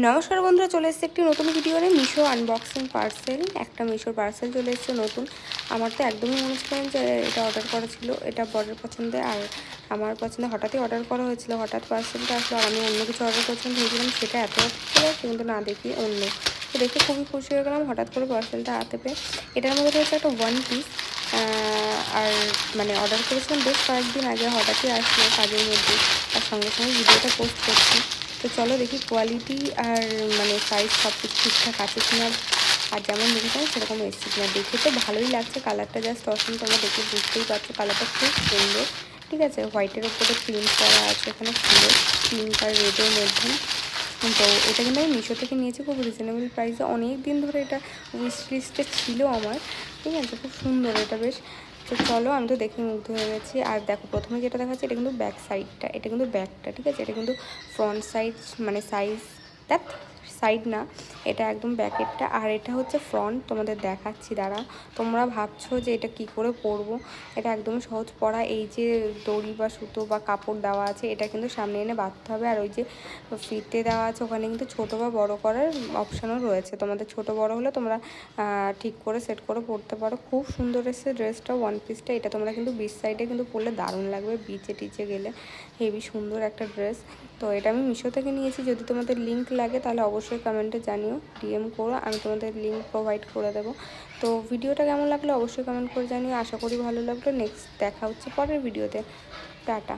নমস্কার বন্ধুরা, চলে এসেছে একটি নতুন ভিডিও নিয়ে। মিশো আনবক্সিং পার্সেল, একটা মিশোর পার্সেল চলে এসেছে নতুন। আমার তো একদমই মনে ছিল যে এটা অর্ডার করা ছিল, এটা বরের পছন্দে আর আমার পছন্দে হঠাৎই অর্ডার করা হয়েছিল। হঠাৎ পার্সেলটা আসলো আর আমি অন্য কিছু অর্ডার করছিলাম, ভেবেছিলাম সেটা এত চলে আসছে, কিন্তু না, দেখি অন্য। তো দেখে খুবই খুশি হয়ে গেলাম হঠাৎ করে পার্সেলটা হাতে পেয়ে। এটার মধ্যে রয়েছে একটা ওয়ান পিস, আর মানে অর্ডার করেছিলাম বেশ কয়েকদিন আগে, হঠাৎই আসলো কাজের মধ্যে, আর সঙ্গে সঙ্গে ভিডিওটা পোস্ট করছি। তো চলো দেখি কোয়ালিটি আর মানে সাইজ সব কিছু ঠিকঠাক আছে কিনা, আর যেমন দেখেছিলাম সেরকম এসছে কিনা। দেখে তো ভালোই লাগছে, কালারটা জাস্ট অসম, তোমরা দেখে বুঝতেই পারছো কালারটা খুব সুন্দর। ঠিক আছে, হোয়াইটের উপরে প্রিন্ট করা আছে এখানে ফুলের, পিঙ্ক আর রেডের মধ্যে। তো এটা কিন্তু আমি মিশো থেকে নিয়েছি খুব রিজনেবল প্রাইসে। অনেক দিন ধরে এটা উইশ লিস্টে ছিল আমার। ঠিক আছে, খুব সুন্দর এটা বেশ। তো চলো, আমি তো দেখে মুগ্ধ হয়ে গেছি। আর দেখো, প্রথমে যেটা দেখাচ্ছে এটা কিন্তু ব্যাক সাইডটা, এটা কিন্তু ব্যাকটা। ঠিক আছে, এটা কিন্তু ফ্রন্ট সাইড মানে সাইজ দ্যাট সাইড না, এটা একদম ব্যাকেটটা। আর এটা হচ্ছে ফ্রন্ট, তোমাদের দেখাচ্ছি দাঁড়া। তোমরা ভাবছো যে এটা কি করে পরবো, এটা একদমই সহজ পরা। এই যে দড়ি বা সুতো বা কাপড় দেওয়া আছে, এটা কিন্তু সামনে এনে বাঁধতে হবে। আর ওই যে ফিতে দেওয়া আছে ওখানে কিন্তু ছোটো বা বড় করার অপশানও রয়েছে। তোমাদের ছোটো বড় হলে তোমরা ঠিক করে সেট করে পরতে পারো। খুব সুন্দর এসেছে ড্রেসটা, ওয়ান পিসটা। এটা তোমরা কিন্তু বিচ সাইডে কিন্তু পরলে দারুণ লাগবে, বিচে টিচে গেলে। হেভি সুন্দর একটা ড্রেস। তো এটা আমি মিশো থেকে নিয়েছি। যদি তোমাদের লিঙ্ক লাগে তাহলে অবশ্যই কমেন্টে জানিও, ডিএম করো, আমি তোমাদের লিঙ্ক প্রোভাইড করে দেবো। তো ভিডিওটা কেমন লাগলো অবশ্যই কমেন্ট করে জানিও। আশা করি ভালো লাগলো। নেক্সট দেখা হচ্ছে পরের ভিডিওতে। টাটা।